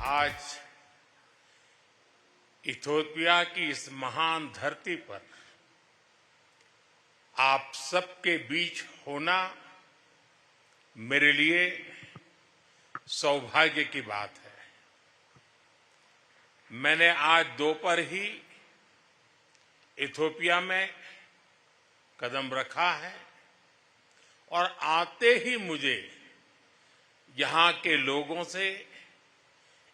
आज इथियोपिया की इस महान धरती पर आप सबके बीच होना मेरे लिए सौभाग्य की बात है। मैंने आज दोपहर ही इथियोपिया में कदम रखा है और आते ही मुझे यहां के लोगों से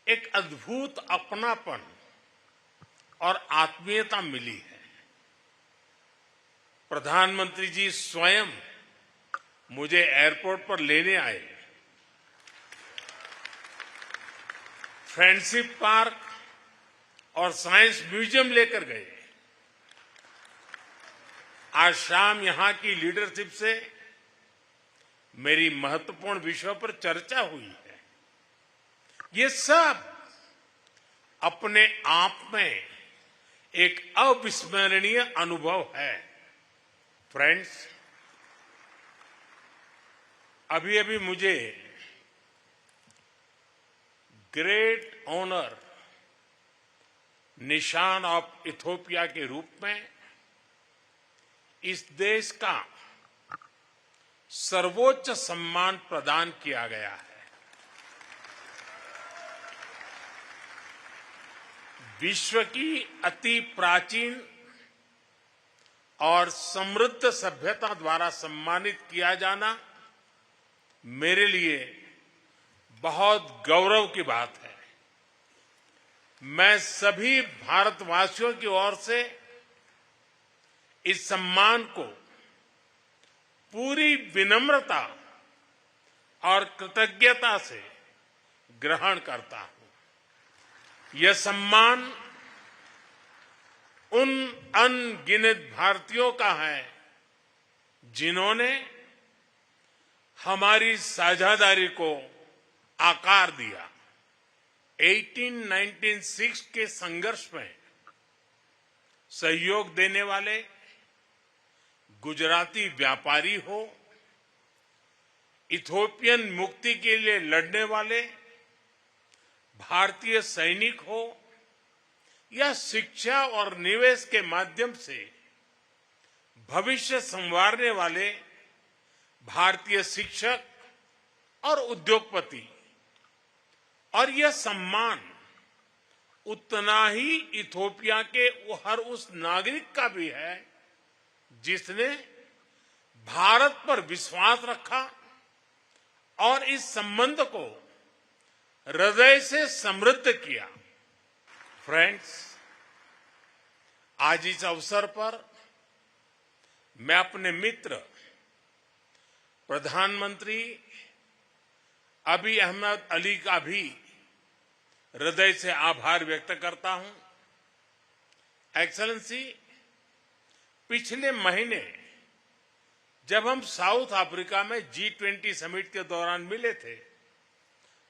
एक अद्भुत अपनापन और आत्मीयता मिली है। प्रधानमंत्री जी स्वयं मुझे एयरपोर्ट पर लेने आए, फ्रेंडशिप पार्क और साइंस म्यूजियम लेकर गए। आज शाम यहां की लीडरशिप से मेरी महत्वपूर्ण विषयों पर चर्चा हुई है। ये सब अपने आप में एक अविस्मरणीय अनुभव है। फ्रेंड्स, अभी अभी मुझे ग्रेट ऑनर निशान ऑफ इथियोपिया के रूप में इस देश का सर्वोच्च सम्मान प्रदान किया गया है। विश्व की अति प्राचीन और समृद्ध सभ्यता द्वारा सम्मानित किया जाना मेरे लिए बहुत गौरव की बात है। मैं सभी भारतवासियों की ओर से इस सम्मान को पूरी विनम्रता और कृतज्ञता से ग्रहण करता हूं। यह सम्मान उन अनगिनत भारतीयों का है जिन्होंने हमारी साझेदारी को आकार दिया। 1896 के संघर्ष में सहयोग देने वाले गुजराती व्यापारी हो, इथियोपियन मुक्ति के लिए लड़ने वाले भारतीय सैनिक हो, या शिक्षा और निवेश के माध्यम से भविष्य संवारने वाले भारतीय शिक्षक और उद्योगपति, और यह सम्मान उतना ही इथियोपिया के हर उस नागरिक का भी है जिसने भारत पर विश्वास रखा और इस संबंध को हृदय से समृद्ध किया। फ्रेंड्स, आज इस अवसर पर मैं अपने मित्र प्रधानमंत्री अबी अहमद अली का भी हृदय से आभार व्यक्त करता हूं। एक्सेलेंसी, पिछले महीने जब हम साउथ अफ्रीका में G20 समिट के दौरान मिले थे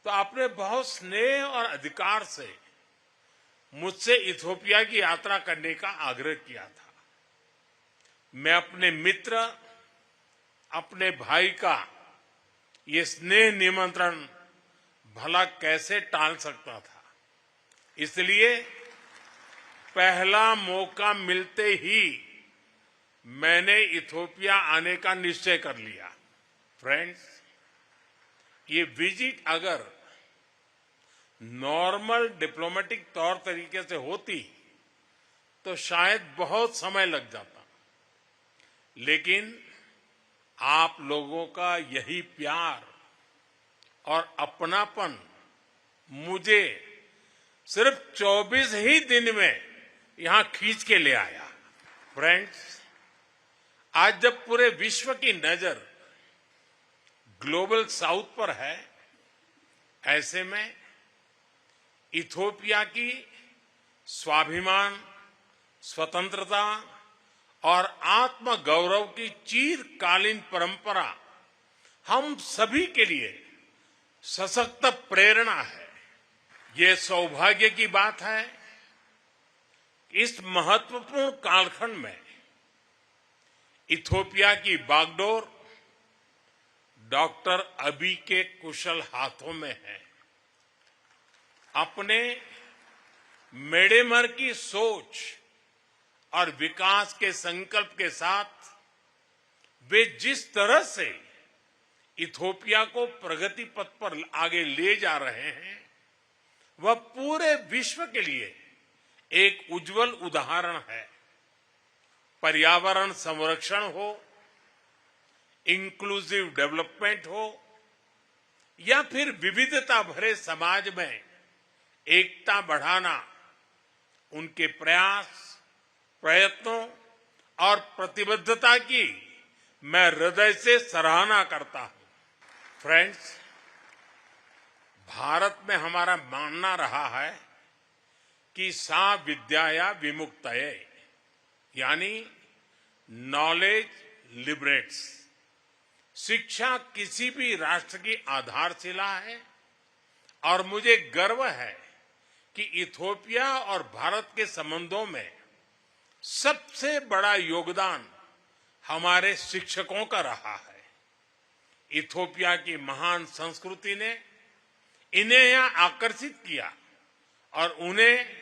तो आपने बहुत स्नेह और अधिकार से मुझसे इथियोपिया की यात्रा करने का आग्रह किया था। मैं अपने मित्र, अपने भाई का ये स्नेह निमंत्रण भला कैसे टाल सकता था। इसलिए पहला मौका मिलते ही मैंने इथियोपिया आने का निश्चय कर लिया। फ्रेंड्स, ये विजिट अगर नॉर्मल डिप्लोमेटिक तौर तरीके से होती तो शायद बहुत समय लग जाता, लेकिन आप लोगों का यही प्यार और अपनापन मुझे सिर्फ 24 ही दिन में यहां खींच के ले आया। फ्रेंड्स, आज जब पूरे विश्व की नजर ग्लोबल साउथ पर है, ऐसे में इथियोपिया की स्वाभिमान, स्वतंत्रता और आत्मगौरव की चिरकालीन परंपरा हम सभी के लिए सशक्त प्रेरणा है। ये सौभाग्य की बात है इस महत्वपूर्ण कालखंड में इथियोपिया की बागडोर डॉक्टर अबी के कुशल हाथों में है। अपने मेडेमर की सोच और विकास के संकल्प के साथ वे जिस तरह से इथियोपिया को प्रगति पथ पर आगे ले जा रहे हैं वह पूरे विश्व के लिए एक उज्जवल उदाहरण है। पर्यावरण संरक्षण हो, इंक्लूसिव डेवलपमेंट हो या फिर विविधता भरे समाज में एकता बढ़ाना, उनके प्रयास, प्रयत्नों और प्रतिबद्धता की मैं हृदय से सराहना करता हूं। फ्रेंड्स, भारत में हमारा मानना रहा है कि सा विद्याया विमुक्तये, यानी नॉलेज लिबरेट्स। शिक्षा किसी भी राष्ट्र की आधारशिला है और मुझे गर्व है कि इथियोपिया और भारत के संबंधों में सबसे बड़ा योगदान हमारे शिक्षकों का रहा है। इथियोपिया की महान संस्कृति ने इन्हें यहां आकर्षित किया और उन्हें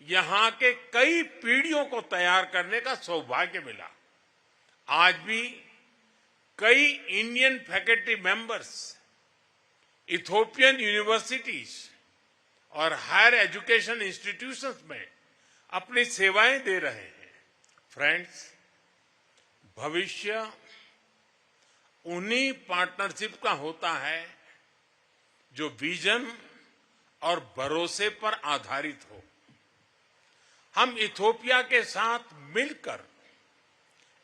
यहां के कई पीढ़ियों को तैयार करने का सौभाग्य मिला। आज भी कई Indian faculty members Ethiopian universities और हायर एजुकेशन इंस्टीट्यूशंस में अपनी सेवाएं दे रहे हैं। फ्रेंड्स, भविष्य उन्हीं पार्टनरशिप का होता है जो विजन और भरोसे पर आधारित हो। हम इथियोपिया के साथ मिलकर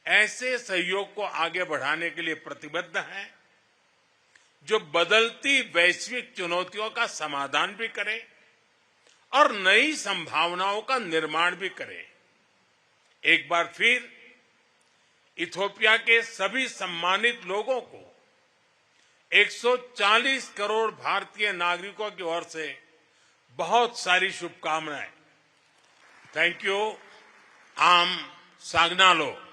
ऐसे सहयोग को आगे बढ़ाने के लिए प्रतिबद्ध हैं जो बदलती वैश्विक चुनौतियों का समाधान भी करे और नई संभावनाओं का निर्माण भी करे। एक बार फिर इथियोपिया के सभी सम्मानित लोगों को 140 करोड़ भारतीय नागरिकों की ओर से बहुत सारी शुभकामनाएं। Thank you. आम सागनालो।